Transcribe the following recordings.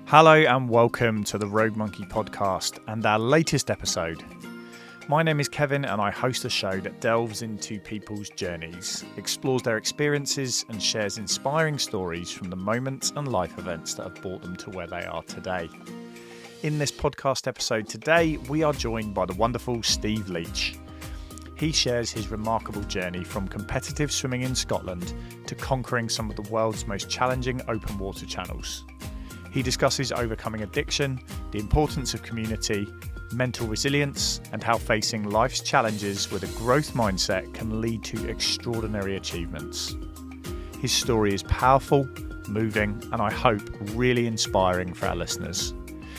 Hello and welcome to the Rogue Monkey podcast and our latest episode. My name is Kevin and I host a show that delves into people's journeys, explores their experiences and shares inspiring stories from the moments and life events that have brought them to where they are today. In this podcast episode today, we are joined by the wonderful Steve Leitch. He shares his remarkable journey from competitive swimming in Scotland to conquering some of the world's most challenging open water channels. He discusses overcoming addiction, the importance of community, mental resilience, and how facing life's challenges with a growth mindset can lead to extraordinary achievements. His story is powerful, moving, and I hope really inspiring for our listeners.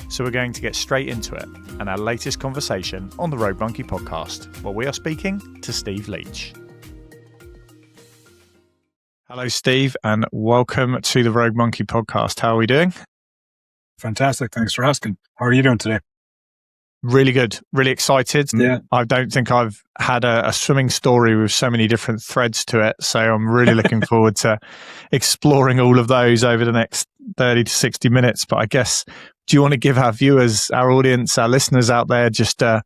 So we're going to get straight into it and our latest conversation on the Rogue Monkey podcast, where we are speaking to Steve Leitch. Hello, Steve, and welcome to the Rogue Monkey podcast. How are we doing? Fantastic. Thanks for asking. How are you doing today? Really good. Really excited. Yeah. I don't think I've had a swimming story with so many different threads to it. So I'm really looking forward to exploring all of those over the next 30 to 60 minutes. But I guess, do you want to give our viewers, our audience, our listeners out there just a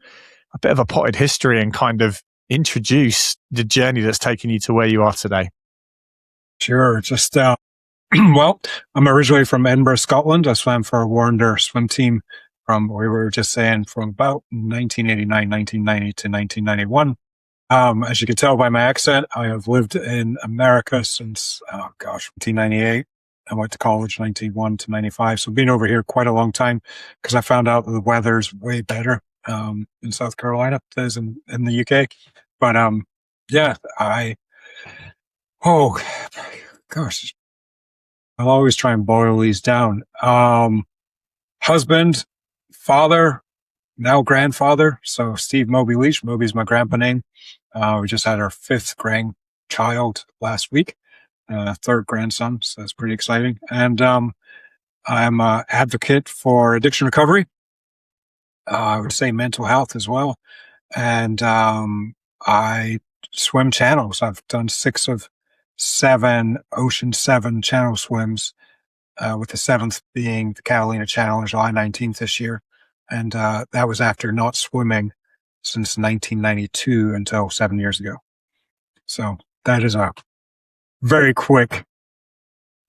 bit of a potted history and kind of introduce the journey that's taken you to where you are today? Sure. Just, well, I'm originally from Edinburgh, Scotland. I swam for a Warrender swim team from, we were just saying, from about 1989, 1990 to 1991. As you can tell by my accent, I have lived in America since, 1998. I went to college 91 to 95. So been over here quite a long time because I found out that the weather's way better, in South Carolina than it is in the UK. But, I'll always try and boil these down. Husband, father, now grandfather. So Steve Moby Leitch. Moby's my grandpa name. We just had our fifth grandchild last week, third grandson. So that's pretty exciting. And, I'm an advocate for addiction recovery. I would say mental health as well. And, I swim channels. I've done 6 of 7 Ocean 7 channel swims, with the 7th being the Catalina Channel on July 19th this year. And that was after not swimming since 1992 until 7 years ago. So that is a very quick,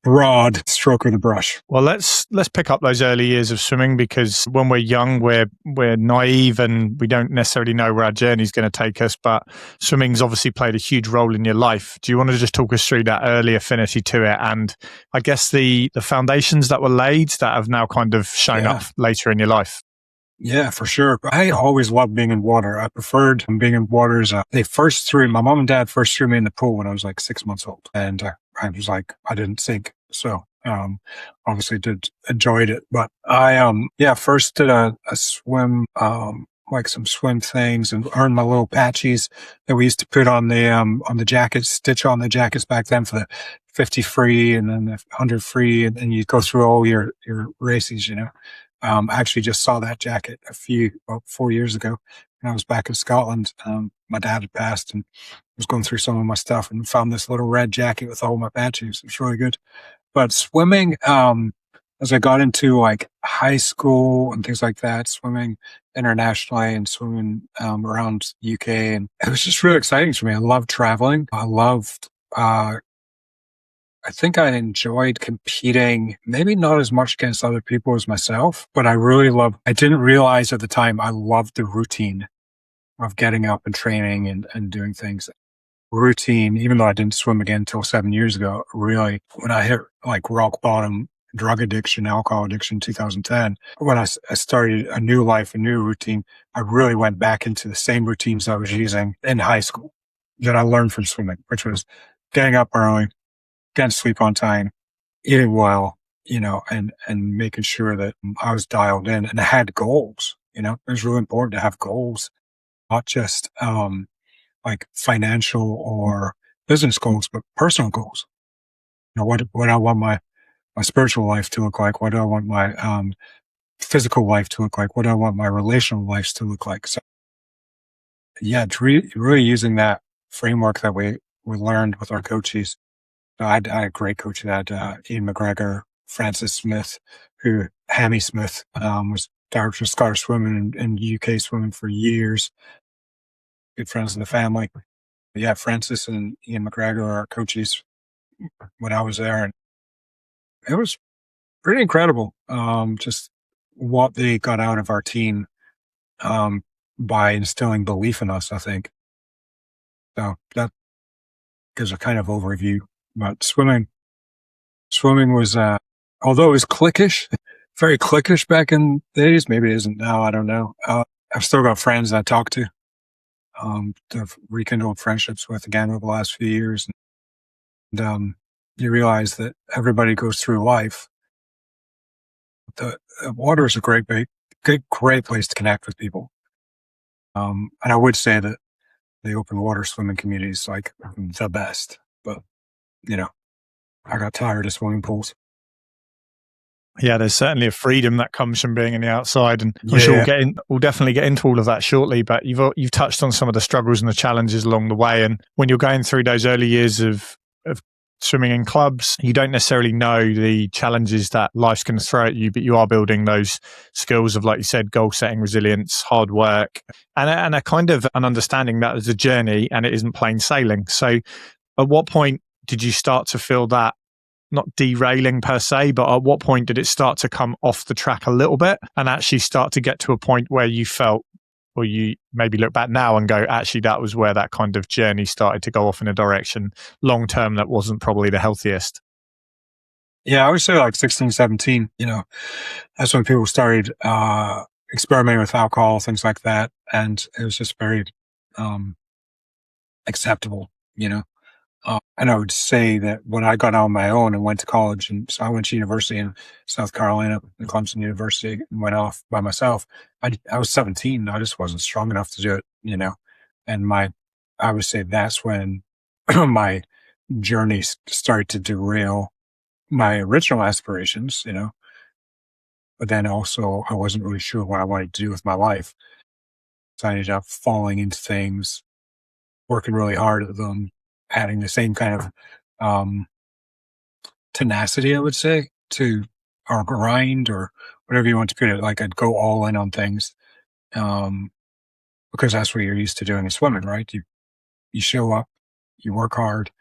broad stroke of the brush. Well, let's pick up those early years of swimming, because when we're young, we're naive and we don't necessarily know where our journey is going to take us. But swimming's obviously played a huge role in your life. Do you want to just talk us through that early affinity to it, and I guess the foundations that were laid that have now kind of shown up later in your life? Yeah, for sure. I always loved being in water. I preferred being in waters. My mom and dad first threw me in the pool when I was like 6 months old. And I was like, I didn't sink. So, obviously enjoyed it. But I, first did a swim, like some swim things, and earned my little patches that we used to put on the jackets, stitch on the jackets back then for the 50 free and then the 100 free. And then you go through all your races, you know. I actually just saw that jacket about 4 years ago when I was back in Scotland. My dad had passed and was going through some of my stuff and found this little red jacket with all my patches. It was really good. But swimming, as I got into like high school and things like that, swimming internationally and swimming around the UK, and it was just really exciting for me. I loved traveling. I think I enjoyed competing, maybe not as much against other people as myself, but I didn't realize at the time I loved the routine of getting up and training and doing things. Routine, even though I didn't swim again until 7 years ago, really, when I hit like rock bottom, drug addiction, alcohol addiction, 2010, when I started a new life, a new routine, I really went back into the same routines I was using in high school that I learned from swimming, which was getting up early, getting sleep on time, eating well, you know, and making sure that I was dialed in and I had goals. You know, it was really important to have goals, not just, like financial or business goals, but personal goals. You know, what I want my spiritual life to look like? What do I want my, physical life to look like? What do I want my relational life to look like? So yeah, really using that framework that we learned with our coaches. I had a great coach that Ian McGregor, Francis Smith, Hammy Smith, was director of Scottish swimming and UK swimming for years. Good friends in the family. But yeah, Francis and Ian McGregor are our coaches when I was there, and it was pretty incredible. Just what they got out of our team um, by instilling belief in us, I think. So that gives a kind of overview. But swimming was, although it was cliquish, very cliquish back in the days. Maybe it isn't now. I don't know. I've still got friends I talk to. I've rekindled friendships with again over the last few years. And you realize that everybody goes through life. The water is a great place to connect with people. And I would say that the open water swimming community is like the best, but I got tired of swimming pools. Yeah, there's certainly a freedom that comes from being in the outside, and I'm sure we'll definitely get into all of that shortly. But you've touched on some of the struggles and the challenges along the way, and when you're going through those early years of swimming in clubs, you don't necessarily know the challenges that life's going to throw at you, but you are building those skills of, like you said, goal setting, resilience, hard work, and a kind of an understanding that it's a journey and it isn't plain sailing. So, at what point did you start to feel that? Not derailing per se, but at what point did it start to come off the track a little bit and actually start to get to a point where you felt, or you maybe look back now and go, actually, that was where that kind of journey started to go off in a direction long term that wasn't probably the healthiest? Yeah, I would say like 16, 17, that's when people started experimenting with alcohol, things like that. And it was just very acceptable, and I would say that when I got on my own and went to college, and so I went to university in South Carolina, Clemson University, and went off by myself. I was 17. I just wasn't strong enough to do it, and I would say that's when my journey started to derail my original aspirations, but then also I wasn't really sure what I wanted to do with my life. So I ended up falling into things, working really hard at them, adding the same kind of tenacity, I would say, to our grind or whatever you want to put it. Like I'd go all in on things because that's what you're used to doing in swimming, right? You show up, you work hard,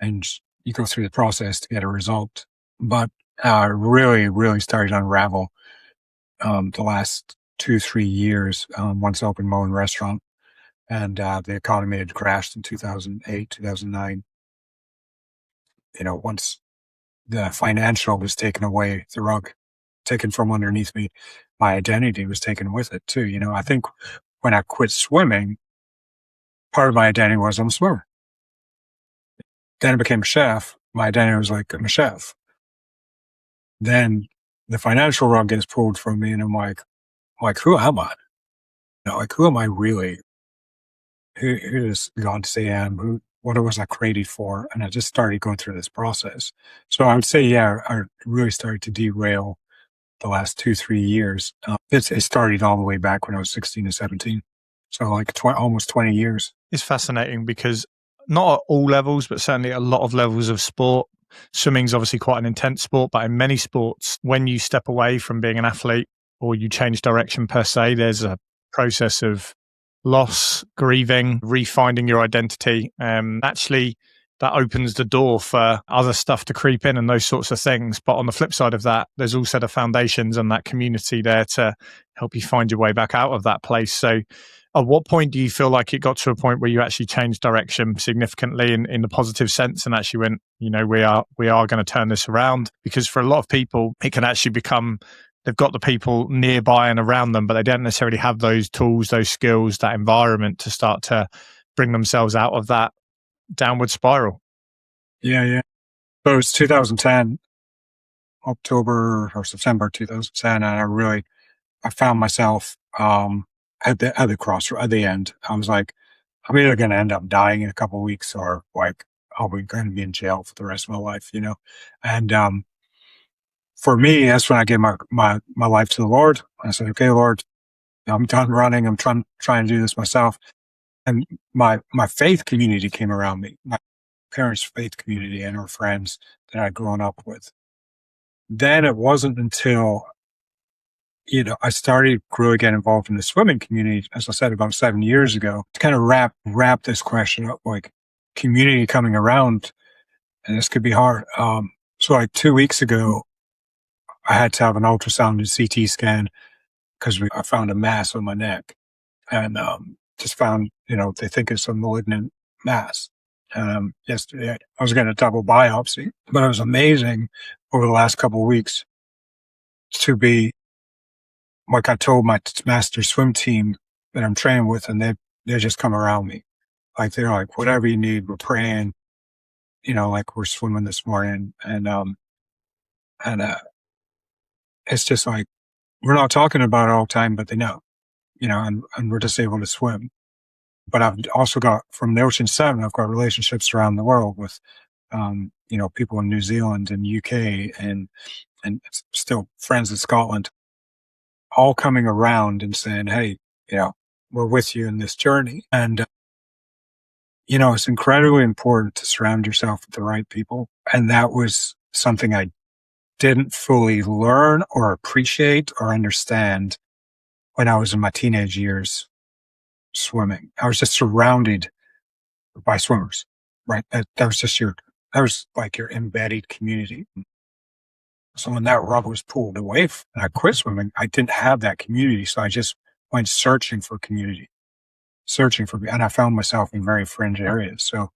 and you go through the process to get a result. But really, really started to unravel the last 2-3 years once I opened my own restaurant. And the economy had crashed in 2008, 2009. Once the financial was taken away, the rug taken from underneath me, my identity was taken with it too. I think when I quit swimming, part of my identity was I'm a swimmer. Then I became a chef. My identity was like, I'm a chef. Then the financial rug gets pulled from me and I'm like, who am I? Who am I really? Who does God say I am? What was I created for? And I just started going through this process. So I would say, yeah, I really started to derail the last 2-3 years. It started all the way back when I was 16 and 17. So like almost 20 years. It's fascinating because not at all levels, but certainly a lot of levels of sport. Swimming's obviously quite an intense sport, but in many sports, when you step away from being an athlete or you change direction per se, there's a process of loss, grieving, refinding your identity. Actually, that opens the door for other stuff to creep in and those sorts of things. But on the flip side of that, there's also the foundations and that community there to help you find your way back out of that place. So at what point do you feel like it got to a point where you actually changed direction significantly in the positive sense and actually went, we are going to turn this around? Because for a lot of people, it can actually become they've got the people nearby and around them, but they don't necessarily have those tools, those skills, that environment to start to bring themselves out of that downward spiral. Yeah. So it was 2010, October or September 2010, and I found myself at the end. I was like, I'm either going to end up dying in a couple of weeks or like I'll be going to be in jail for the rest of my life, And for me, that's when I gave my life to the Lord. I said, okay, Lord, I'm done running. I'm trying to do this myself. And my faith community came around me, my parents' faith community and our friends that I'd grown up with. then it wasn't until, I started really getting involved in the swimming community, as I said, about 7 years ago, to kind of wrap this question up, like community coming around, and this could be hard. So like 2 weeks ago, I had to have an ultrasound and CT scan because I found a mass on my neck, and just found, they think it's a malignant mass. Yesterday I was getting a double biopsy, but it was amazing over the last couple of weeks to be, like, I told my master swim team that I'm training with, and they just come around me. Like, they're like, whatever you need, we're praying, like we're swimming this morning. And it's just like, we're not talking about it all the time, but they know, and we're just able to swim. But I've also got, from the Ocean 7, I've got relationships around the world with, people in New Zealand and UK and still friends in Scotland, all coming around and saying, hey, we're with you in this journey. And, it's incredibly important to surround yourself with the right people. And that was something I didn't fully learn or appreciate or understand when I was in my teenage years swimming. I was just surrounded by swimmers, right? That was like your embedded community. So when that rug was pulled away and I quit swimming, I didn't have that community. So I just went searching for community, and I found myself in very fringe areas. So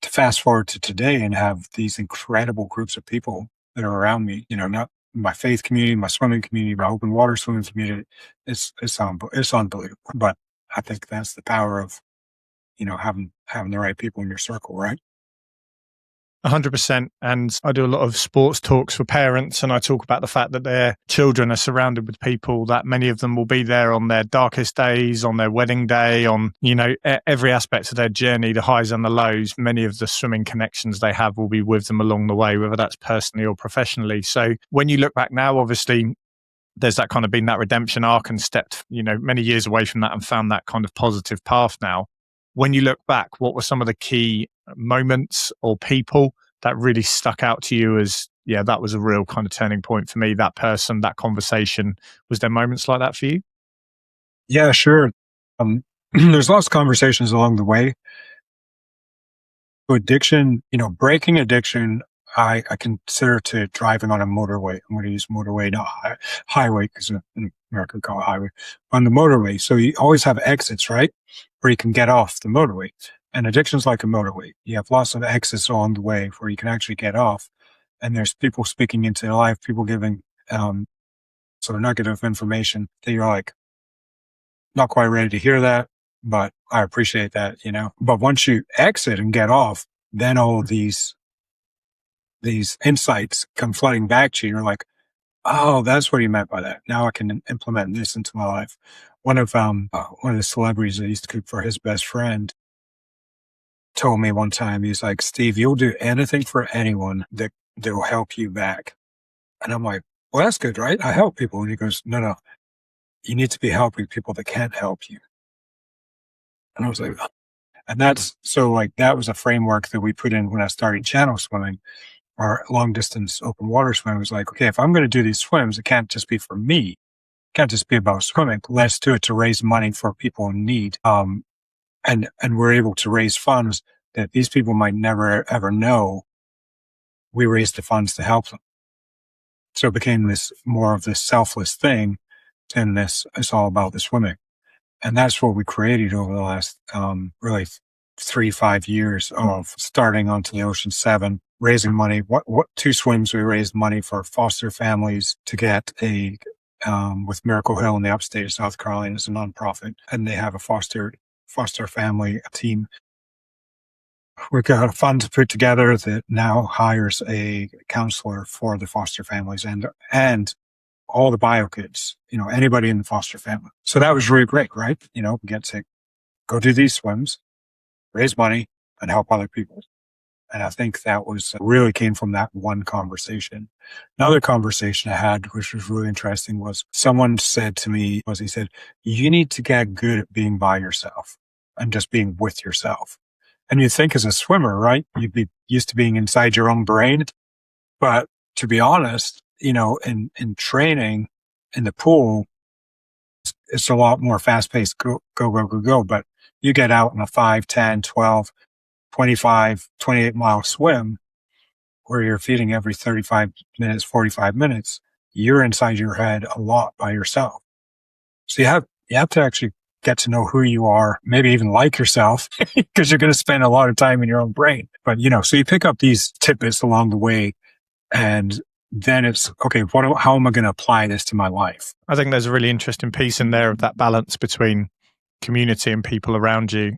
to fast forward to today and have these incredible groups of people that are around me, not my faith community, my swimming community, my open water swimming community, it's unbelievable. But I think that's the power of, having the right people in your circle, right? 100%. And I do a lot of sports talks for parents, and I talk about the fact that their children are surrounded with people that many of them will be there on their darkest days, on their wedding day, on, every aspect of their journey, the highs and the lows. Many of the swimming connections they have will be with them along the way, whether that's personally or professionally. So when you look back now, obviously, there's that kind of been that redemption arc and stepped, many years away from that and found that kind of positive path now. When you look back, what were some of the key moments or people that really stuck out to you as, that was a real kind of turning point for me, that person, that conversation? Was there moments like that for you? Yeah, sure. There's lots of conversations along the way. So addiction, breaking addiction, I consider to driving on a motorway. I'm going to use motorway, not highway, because in America we call it highway. On the motorway. So you always have exits, right? Where you can get off the motorway. And addiction's like a motorway. You have lots of exits along the way where you can actually get off. And there's people speaking into your life, people giving sort of negative information that you're like, not quite ready to hear that, but I appreciate that, But once you exit and get off, then all of these insights come flooding back to you. You're like, oh, that's what he meant by that. Now I can implement this into my life. One of the celebrities that used to cook for his best friend told me one time, he's like, Steve, you'll do anything for anyone that will help you back. And I'm like, well, that's good, right? I help people. And he goes, no, you need to be helping people that can't help you. And I was like, oh. And that was a framework that we put in when I started channel swimming, or long distance open water swimming. It was like, okay, if I'm going to do these swims, it can't just be for me. It can't just be about swimming. Let's do it to raise money for people in need. And we're able to raise funds that these people might never ever know. We raised the funds to help them. So it became more of this selfless thing than this, it's all about the swimming. And that's what we created over the last, really 3-5 years of starting onto the Ocean 7, raising money. What 2 swims we raised money for foster families to get with Miracle Hill in the upstate of South Carolina is a nonprofit, and they have a foster family team. We've got a fund put together that now hires a counselor for the foster families and all the bio kids, anybody in the foster family. So that was really great, right? We get to go do these swims, raise money, and help other people. And I think that really came from that one conversation. Another conversation I had, which was really interesting, was someone said to me, he said, you need to get good at being by yourself and just being with yourself. And you think as a swimmer, right? You'd be used to being inside your own brain. But to be honest, in training in the pool, it's a lot more fast paced, go. But you get out in a 5, 10, 12, 25, 28-mile swim where you're feeding every 35 minutes, 45 minutes, you're inside your head a lot by yourself. So you have to actually get to know who you are, maybe even like yourself, because you're going to spend a lot of time in your own brain. But, so you pick up these tidbits along the way, and then it's, okay, how am I going to apply this to my life? I think there's a really interesting piece in there of that balance between community and people around you.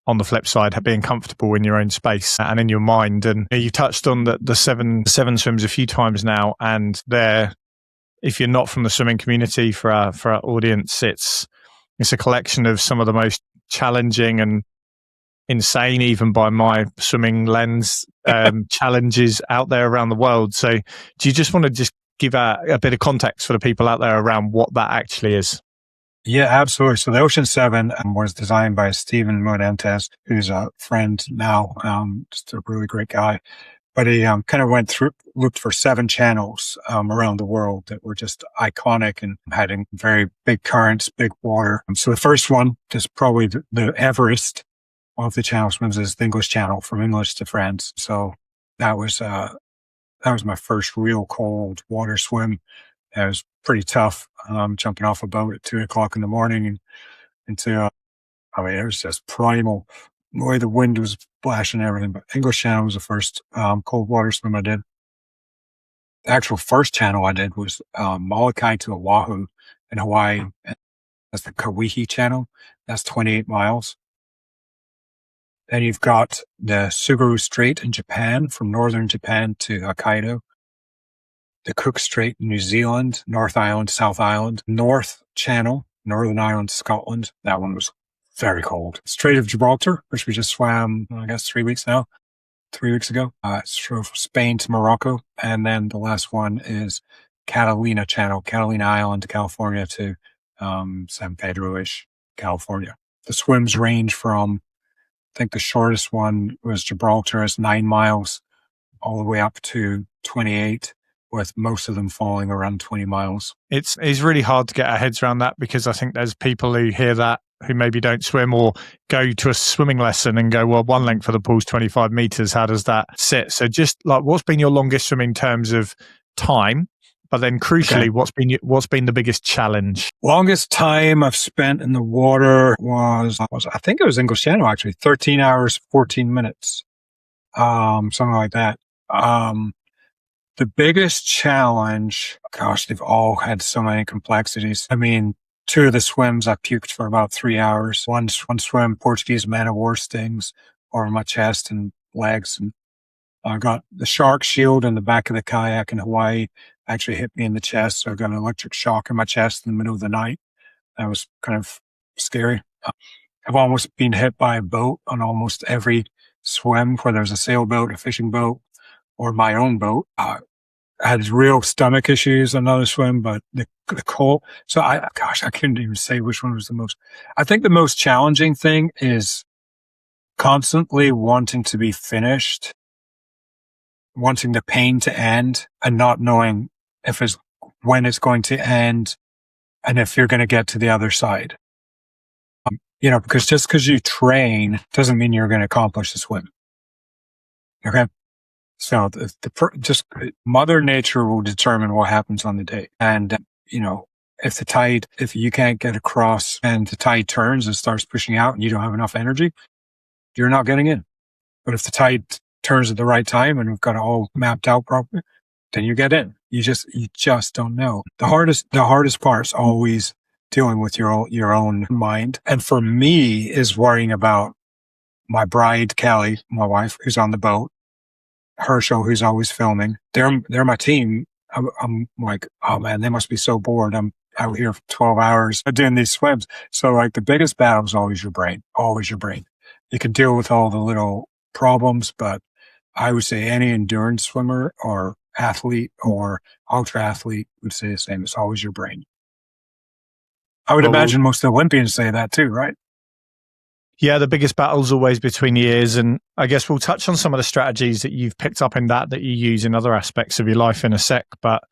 On the flip side, being comfortable in your own space and in your mind. And you touched on the seven swims a few times now, and there, if you're not from the swimming community, for our audience, it's a collection of some of the most challenging and insane, even by my swimming lens, challenges out there around the world. So do you just want to just give a bit of context for the people out there around what that actually is? Yeah, absolutely. So the Ocean 7 was designed by Steven Moby, who's a friend now, just a really great guy. But he kind of looked for 7 channels around the world that were just iconic and had very big currents, big water. So the first one is probably the Everest of the channel swims, is the English Channel, from English to France. So that was my first real cold water swim. It was pretty tough, jumping off a boat at 2:00 in the morning and into, it was just primal, the way the wind was splashing and everything. But English Channel was the first cold water swim I did. The actual first channel I did was Molokai to Oahu in Hawaii. That's the Kauai Channel. That's 28 miles. Then you've got the Tsugaru Strait in Japan, from northern Japan to Hokkaido. The Cook Strait in New Zealand, North Island, South Island, North Channel, Northern Island, Scotland. That one was very cold. Strait of Gibraltar, which we just swam, I guess, 3 weeks ago. It's from Spain to Morocco. And then the last one is Catalina Channel, Catalina Island, California to San Pedro-ish, California. The swims range from, I think the shortest one was Gibraltar, it's 9 miles, all the way up to 28, with most of them falling around 20 miles. It's really hard to get our heads around that, because I think there's people who hear that who maybe don't swim or go to a swimming lesson and go, well, one length of the pool's 25 meters. How does that sit? So just like, what's been your longest swim in terms of time? But then crucially, okay, what's been the biggest challenge? Longest time I've spent in the water was I think it was English Channel, actually, 13 hours, 14 minutes, something like that. The biggest challenge, gosh, they've all had so many complexities. I mean, 2 of the swims I puked for about 3 hours. One swim, Portuguese man-of-war stings over my chest and legs. And I got the shark shield in the back of the kayak in Hawaii, actually hit me in the chest. So I got an electric shock in my chest in the middle of the night. That was kind of scary. I've almost been hit by a boat on almost every swim, whether it was a sailboat, a fishing boat, or my own boat. I had real stomach issues on another swim, but the cold. So I couldn't even say which one was the most. I think the most challenging thing is constantly wanting to be finished, wanting the pain to end, and not knowing when it's going to end and if you're going to get to the other side. Because just because you train doesn't mean you're going to accomplish the swim. Okay. So just Mother Nature will determine what happens on the day. And, if you can't get across and the tide turns and starts pushing out and you don't have enough energy, you're not getting in. But if the tide turns at the right time and we've got it all mapped out properly, then you get in. You just don't know. The hardest part is always dealing with your own mind. And for me is worrying about my bride, Callie, my wife, who's on the boat, Herschel, who's always filming. They're my team. I'm like, oh man, they must be so bored. I'm out here for 12 hours doing these swims. So like the biggest battle is always your brain, always your brain. You can deal with all the little problems, but I would say any endurance swimmer or athlete or ultra athlete would say the same. It's always your brain. I would imagine most Olympians say that too, right? Yeah, the biggest battle's always between the ears. And I guess we'll touch on some of the strategies that you've picked up in that you use in other aspects of your life in a sec. But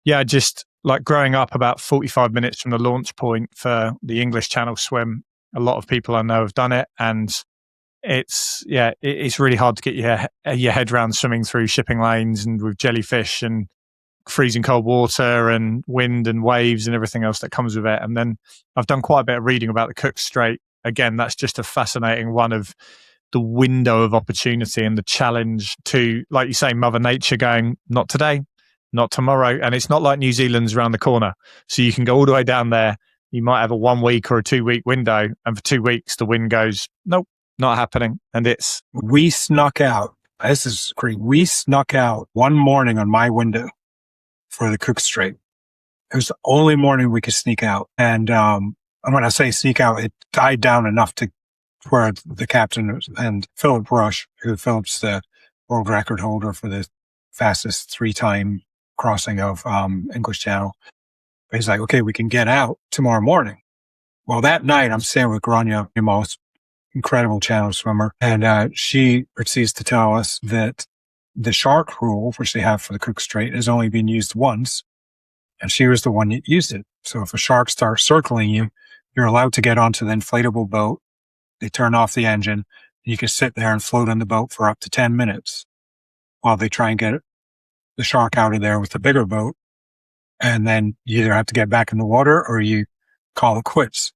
yeah, just like growing up about 45 minutes from the launch point for the English Channel swim, a lot of people I know have done it. And it's really hard to get your head around swimming through shipping lanes and with jellyfish and freezing cold water and wind and waves and everything else that comes with it. And then I've done quite a bit of reading about the Cook Strait. Again, that's just a fascinating one of the window of opportunity and the challenge to, like you say, Mother Nature going, not today, not tomorrow. And it's not like New Zealand's around the corner. So you can go all the way down there. You might have a 1 week or a 2 week window. And for 2 weeks, the wind goes, nope, not happening. And we snuck out. This is great. We snuck out one morning on my window for the Cook Strait. It was the only morning we could sneak out. And when I say sneak out, it died down enough to where the captain and Philip Rush, Philip's the world record holder for the fastest 3-time crossing of English Channel. He's like, okay, we can get out tomorrow morning. Well, that night I'm staying with Grania, the most incredible channel swimmer, and she proceeds to tell us that the shark rule, which they have for the Cook Strait, has only been used once, and she was the one that used it. So if a shark starts circling you, you're allowed to get onto the inflatable boat. They turn off the engine. And you can sit there and float on the boat for up to 10 minutes while they try and get the shark out of there with the bigger boat. And then you either have to get back in the water or you call it quits.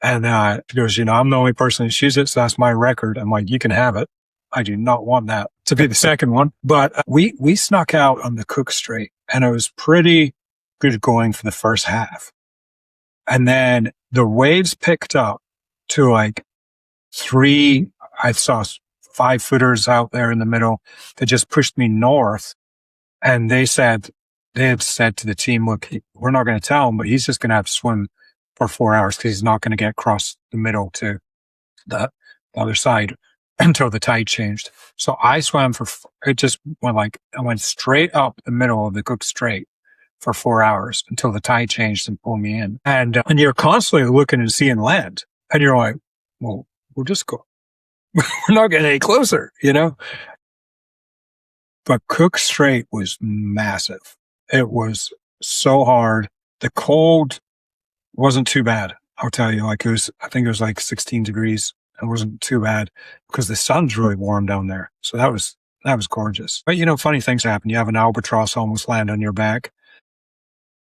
And she goes, I'm the only person that used it, so that's my record. I'm like, you can have it. I do not want that to be the second one. But we snuck out on the Cook Strait, and it was pretty good going for the first half. And then the waves picked up to like 3, I saw 5-footers out there in the middle that just pushed me north. And they had said to the team, look, we're not going to tell him, but he's just going to have to swim for 4 hours because he's not going to get across the middle to the other side until the tide changed. So I swam I went straight up the middle of the Cook Strait for 4 hours until the tide changed and pulled me in. And you're constantly looking and seeing land. And you're like, well, we'll just go. We're not getting any closer, But Cook Strait was massive. It was so hard. The cold wasn't too bad. I'll tell you, I think it was like 16 degrees. It wasn't too bad because the sun's really warm down there. So that was gorgeous. But funny things happen. You have an albatross almost land on your back.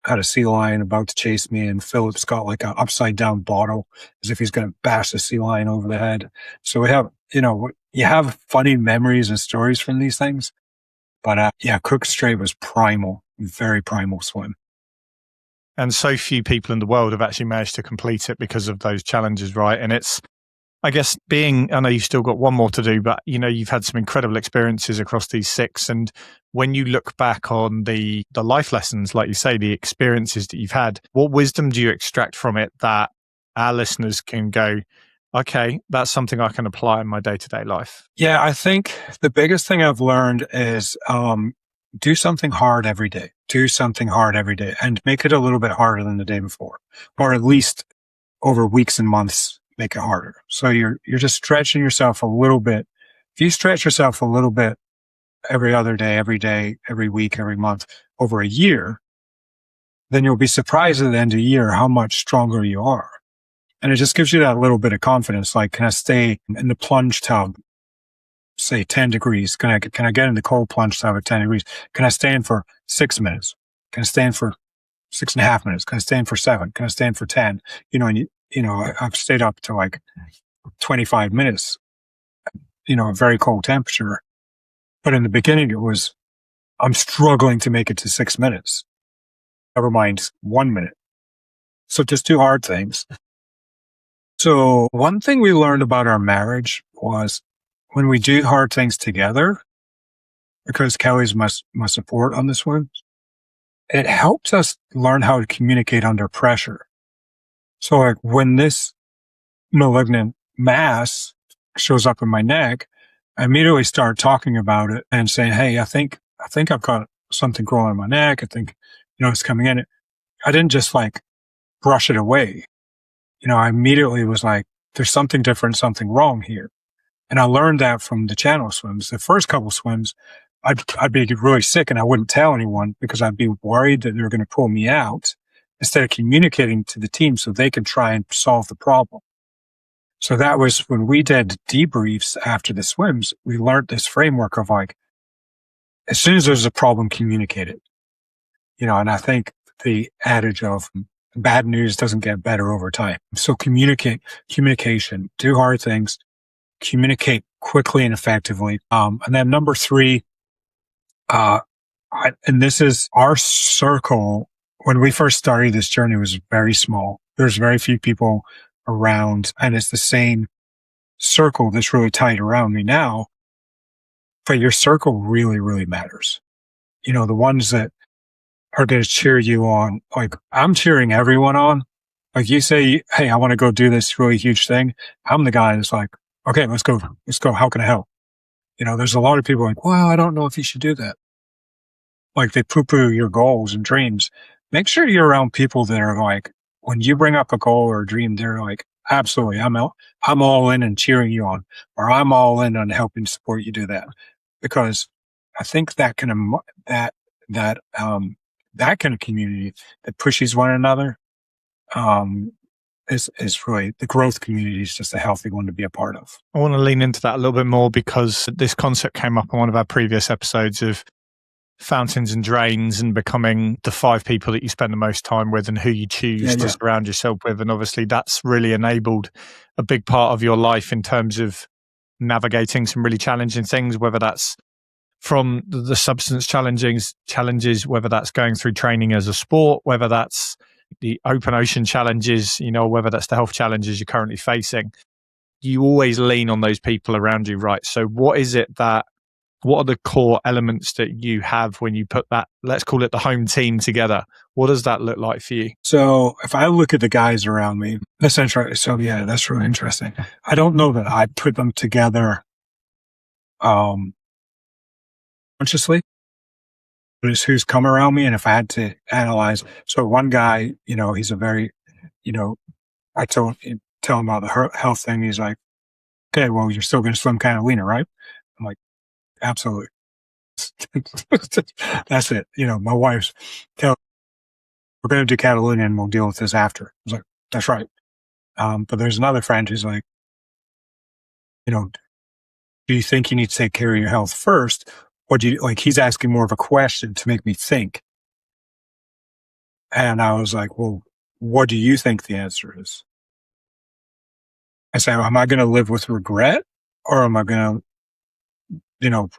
I had a sea lion about to chase me, and Philip's got like an upside down bottle as if he's going to bash the sea lion over the head. So we have, you have funny memories and stories from these things. But Cook Strait was primal, very primal swim. And so few people in the world have actually managed to complete it because of those challenges, right? And it's, I guess, I know you've still got one more to do, but you've had some incredible experiences across these 6. And when you look back on the life lessons, like you say, the experiences that you've had, what wisdom do you extract from it that our listeners can go, okay, that's something I can apply in my day-to-day life? Yeah, I think the biggest thing I've learned is do something hard every day. Do something hard every day and make it a little bit harder than the day before, or at least over weeks and months, make it harder. So you're just stretching yourself a little bit. If you stretch yourself a little bit every other day, every week, every month, over a year, then you'll be surprised at the end of the year how much stronger you are. And it just gives you that little bit of confidence. Like, can I stay in the plunge tub, say 10 degrees? Can I get in the cold plunge tub at 10 degrees? Can I stay in for 6 minutes? Can I stay in for 6.5 minutes? Can I stay in for 7? Can I stay in for 10? I've stayed up to like 25 minutes, a very cold temperature. But in the beginning, I'm struggling to make it to 6 minutes. Never mind 1 minute. So just do hard things. So one thing we learned about our marriage was when we do hard things together, because Kelly's my support on this one, it helps us learn how to communicate under pressure. So like when this malignant mass shows up in my neck, I immediately start talking about it and saying, hey, I think I've got something growing in my neck. I think, it's coming in. I didn't just like brush it away. I immediately was like, there's something different, something wrong here. And I learned that from the channel swims. The first couple swims, I'd be really sick and I wouldn't tell anyone because I'd be worried that they were going to pull me out instead of communicating to the team so they could try and solve the problem. So that was when we did debriefs after the swims, we learned this framework of like, as soon as there's a problem, communicate it. And I think the adage of bad news doesn't get better over time. So communication, do hard things, communicate quickly and effectively. And then number 3, and this is our circle. When we first started this journey, it was very small. There's very few people around, and it's the same circle that's really tight around me now. But your circle really, really matters. The ones that are going to cheer you on. Like, I'm cheering everyone on. Like, you say, hey, I want to go do this really huge thing. I'm the guy that's like, okay, let's go. How can I help? There's a lot of people like, well, I don't know if you should do that. Like, they poo-poo your goals and dreams. Make sure you're around people that are like, when you bring up a goal or a dream, they're like, absolutely, I'm all in and cheering you on, or I'm all in on helping support you do that. Because I think that kind of community that pushes one another, is really, the growth community is just a healthy one to be a part of. I want to lean into that a little bit more because this concept came up on one of our previous episodes of fountains and drains and becoming the 5 people that you spend the most time with and who you choose to surround yourself with. And obviously that's really enabled a big part of your life in terms of navigating some really challenging things, whether that's from the substance challenges, whether that's going through training as a sport, whether that's the open ocean challenges, whether that's the health challenges you're currently facing. You always lean on those people around you, right? So what are the core elements that you have when you put that, let's call it the home team together? What does that look like for you? So if I look at the guys around me, that's interesting. So yeah, that's really interesting. I don't know that I put them together consciously, but it's who's come around me. And if I had to analyze, so one guy, he's a very, I tell him about the health thing. He's like, okay, well, you're still going to swim kind of leaner, right? I'm like, absolutely. That's it. My wife's we're going to do Catalunya and we'll deal with this after. I was like, that's right. But there's another friend who's like, do you think you need to take care of your health first? Or do you, like, he's asking more of a question to make me think. And I was like, well, what do you think the answer is? I said, am I going to live with regret or am I going to,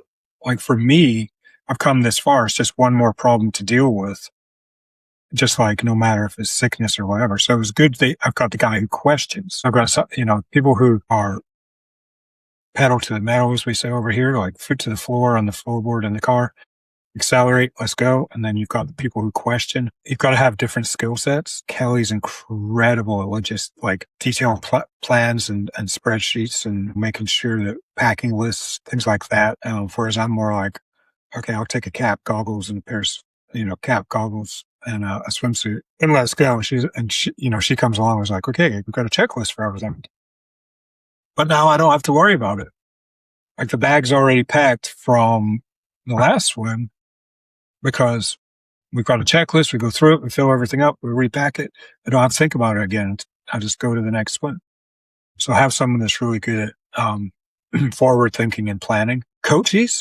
like, for me, I've come this far. It's just one more problem to deal with. Just like, no matter if it's sickness or whatever. So it was good that I've got the guy who questions. I've got, people who are pedal to the metal, as we say over here, like foot to the floor on the floorboard in the car, accelerate, let's go. And then you've got the people who question. You've got to have different skill sets. Kelly's incredible at just like detailed plans and spreadsheets and making sure that packing lists, things like that. Whereas I'm more like, okay, I'll take a cap, goggles, and a pair of, cap, goggles, and a swimsuit, and let's go. She comes along and is like, okay, we've got a checklist for everything. But now I don't have to worry about it. Like, the bag's already packed from the last swim because we've got a checklist. We go through it, we fill everything up, we repack it. I don't have to think about it again. I just go to the next swim. So I have someone that's really good at forward thinking and planning. Coaches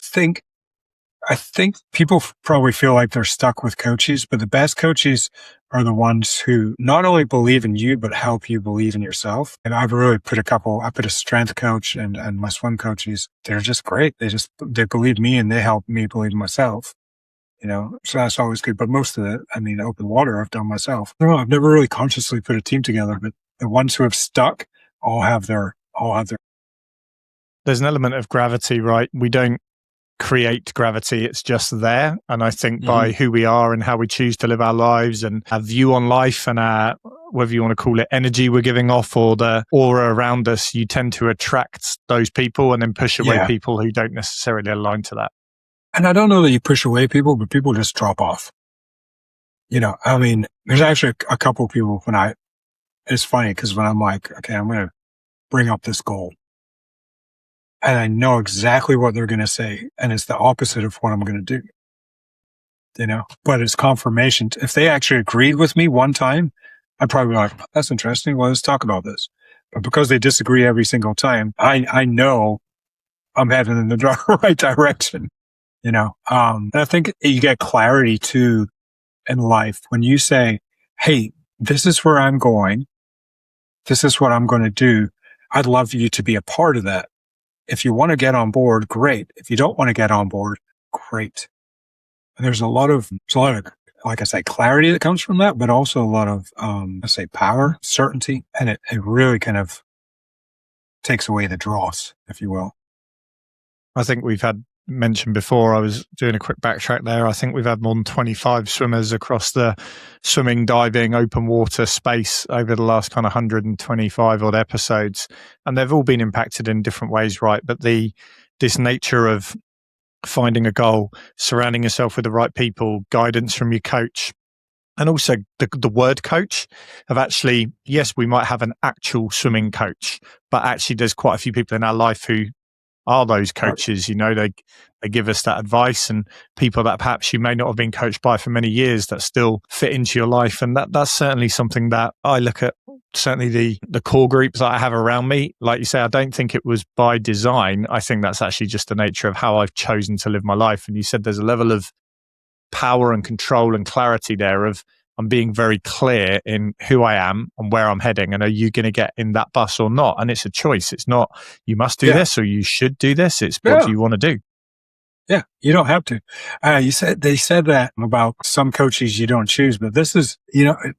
I think people probably feel like they're stuck with coaches, but the best coaches are the ones who not only believe in you, but help you believe in yourself. And I've really put a strength coach and my swim coaches. They're just great. They believe me and they help me believe in myself, so that's always good. But most of it, open water, I've done myself. I don't know, I've never really consciously put a team together, but the ones who have stuck all have their. There's an element of gravity, right? We don't create gravity, it's just there. And I think by who we are and how we choose to live our lives and our view on life and our, whether you want to call it energy we're giving off or the aura around us, you tend to attract those people and then push away people who don't necessarily align to that. And I don't know that you push away people, but people just drop off. There's actually a couple of people it's funny because when I'm like, okay, I'm going to bring up this goal. And I know exactly what they're going to say. And it's the opposite of what I'm going to do. But it's confirmation. If they actually agreed with me one time, I'd probably be like, that's interesting. Well, let's talk about this. But because they disagree every single time, I know I'm heading in the right direction, and I think you get clarity too in life when you say, hey, this is where I'm going. This is what I'm going to do. I'd love you to be a part of that. If you want to get on board, great. If you don't want to get on board, great. And there's a lot of, like I say, clarity that comes from that, but also a lot of, power, certainty. And it really kind of takes away the dross, if you will. I think we've had mentioned before, I was doing a quick backtrack there. I think we've had more than 25 swimmers across the swimming, diving, open water space over the last kind of 125 odd episodes. And they've all been impacted in different ways, right? But this nature of finding a goal, surrounding yourself with the right people, guidance from your coach, and also the word coach of actually, yes, we might have an actual swimming coach, but actually there's quite a few people in our life who are those coaches. They give us that advice, and people that perhaps you may not have been coached by for many years that still fit into your life. And that's certainly something that I look at. Certainly the core groups that I have around me, like you say, I don't think it was by design. I think that's actually just the nature of how I've chosen to live my life. And you said there's a level of power and control and clarity there of I'm being very clear in who I am and where I'm heading. And are you going to get in that bus or not? And it's a choice. It's not you must do this or you should do this. It's what do you want to do? Yeah, you don't have to. They said that about some coaches you don't choose, but this is,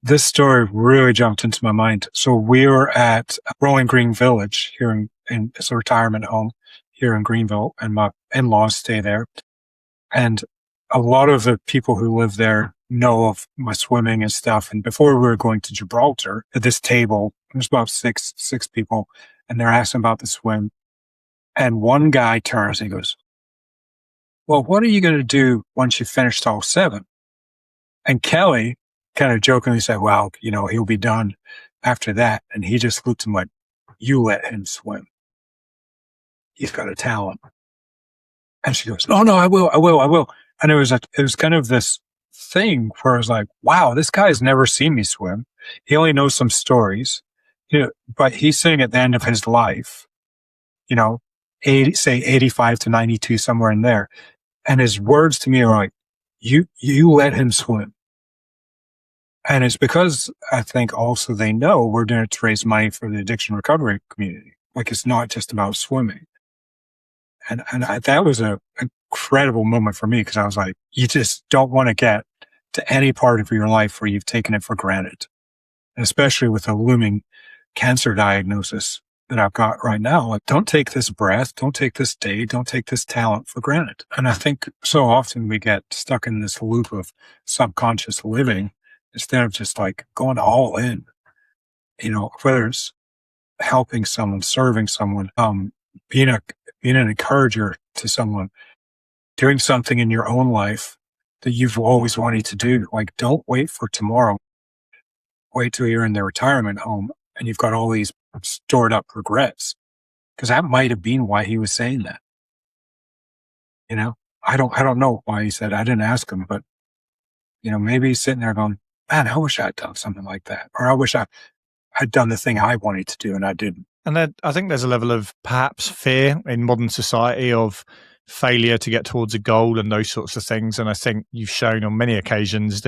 this story really jumped into my mind. So we were at Rolling Green Village here it's a retirement home here in Greenville, and my in-laws stay there. And a lot of the people who live there know of my swimming and stuff. And before we were going to Gibraltar, at this table, there's about six people, and they're asking about the swim. And one guy turns and he goes, well, what are you going to do once you've finished all 7? And Kelly kind of jokingly said, well, he'll be done after that. And he just looked at him like, you let him swim. He's got a talent. And she goes, oh, no, I will. And it was kind of this thing where I was like, wow, this guy's never seen me swim. He only knows some stories, but he's saying at the end of his life, 85 to 92, somewhere in there. And his words to me are like, you let him swim. And it's because I think also they know we're doing it to raise money for the addiction recovery community. Like, it's not just about swimming. And that was an incredible moment for me, because I was like, you just don't want to get to any part of your life where you've taken it for granted. And especially with a looming cancer diagnosis that I've got right now. Like, don't take this breath, don't take this day, don't take this talent for granted. And I think so often we get stuck in this loop of subconscious living instead of just like going all in, whether it's helping someone, serving someone, being an encourager to someone, doing something in your own life that you've always wanted to do. Like, don't wait for tomorrow. Wait till you're in the retirement home and you've got all these stored up regrets, because that might have been why he was saying that. I don't know why he said it. I didn't ask him, but maybe he's sitting there going, man, I wish I'd done something like that, or I wish I had done the thing I wanted to do and I didn't. And then I think there's a level of perhaps fear in modern society of failure to get towards a goal and those sorts of things. And I think you've shown on many occasions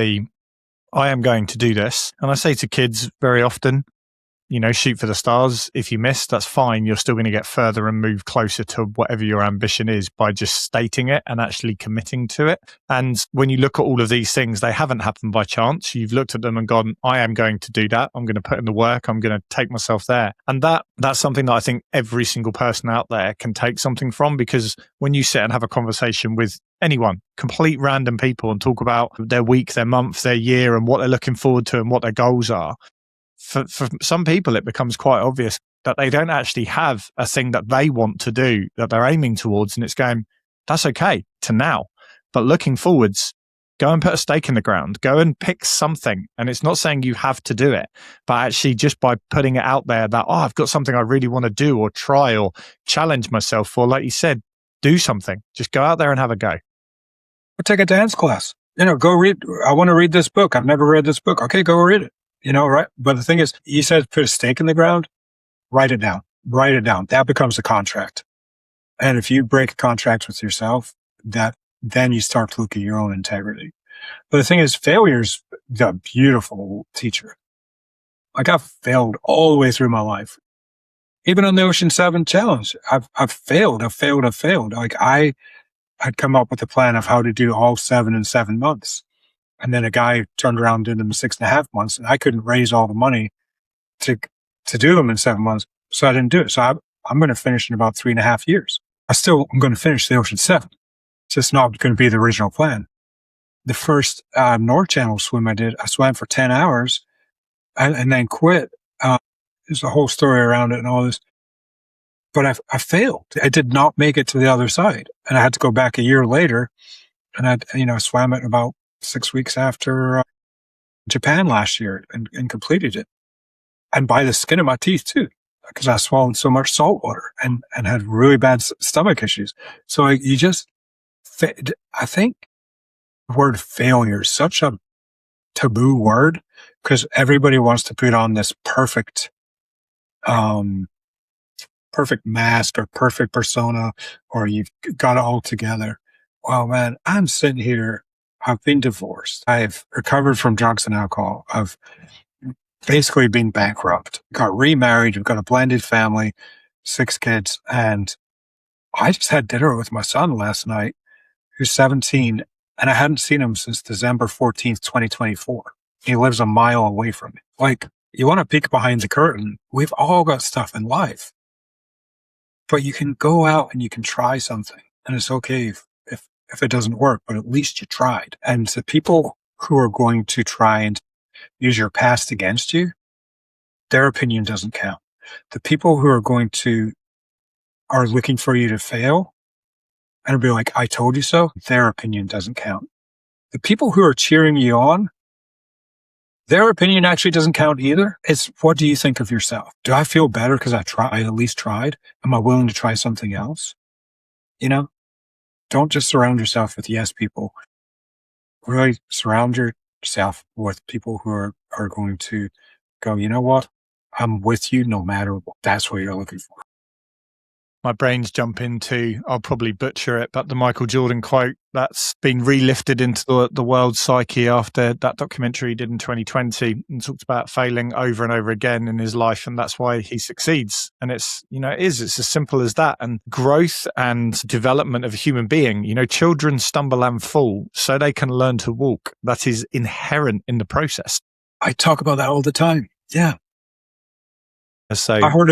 I am going to do this. And I say to kids very often, shoot for the stars. If you miss, that's fine. You're still going to get further and move closer to whatever your ambition is by just stating it and actually committing to it. And when you look at all of these things, they haven't happened by chance. You've looked at them and gone, I am going to do that. I'm going to put in the work. I'm going to take myself there. And that's something that I think every single person out there can take something from, because when you sit and have a conversation with anyone, complete random people, and talk about their week, their month, their year, and what they're looking forward to and what their goals are, for some people, it becomes quite obvious that they don't actually have a thing that they want to do, that they're aiming towards. And it's going, that's okay to now. But looking forwards, Go and put a stake in the ground. Go and pick something. And it's not saying you have to do it, but actually just by putting it out there that, I've got something I really want to do or try or challenge myself for, like you said, do something. Just go out there and have a go. Or take a dance class. Go read. I want to read this book. I've never read this book. Okay, go read it. Right? But the thing is, you said put a stake in the ground. Write it down. Write it down. That becomes a contract. And if you break a contract with yourself, then you start to look at your own integrity. But the thing is, failure's a beautiful teacher. I got failed all the way through my life. Even on the Ocean 7 challenge, I've failed. Like I had come up with a plan of how to do all 7 in 7 months. And then a guy turned around and did them in 6.5 months, and I couldn't raise all the money to do them in 7 months. So I didn't do it. So I'm going to finish in about 3.5 years. I'm going to finish the Ocean 7. It's just not going to be the original plan. The first North Channel swim I did, I swam for 10 hours and then quit. There's a whole story around it and all this. But I failed. I did not make it to the other side. And I had to go back a year later. And I swam it about 6 weeks after Japan last year and completed it. And by the skin of my teeth too, because I swallowed so much salt water and had really bad stomach issues. So I think the word failure is such a taboo word because everybody wants to put on this perfect mask or perfect persona, or you've got it all together. Well, man, I'm sitting here. I've been divorced. I've recovered from drugs and alcohol. I've basically been bankrupt. Got remarried. We've got a blended family, 6 kids. And I just had dinner with my son last night, who's 17. And I hadn't seen him since December 14th, 2024. He lives a mile away from me. Like, you want to peek behind the curtain. We've all got stuff in life. But you can go out and you can try something. And it's okay if it doesn't work, but at least you tried. And the people who are going to try and use your past against you, their opinion doesn't count. The people who are looking for you to fail and be like, I told you so, their opinion doesn't count. The people who are cheering you on, their opinion actually doesn't count either. It's what do you think of yourself? Do I feel better because I at least tried? Am I willing to try something else? Don't just surround yourself with yes people. Really surround yourself with people who are going to go, you know what? I'm with you no matter what. That's what you're looking for. My brain's jump into, I'll probably butcher it, but the Michael Jordan quote that's been relifted into the world's psyche after that documentary he did in 2020 and talked about failing over and over again in his life. And that's why he succeeds. And it's as simple as that. And growth and development of a human being, children stumble and fall so they can learn to walk. That is inherent in the process. I talk about that all the time. Yeah. So I heard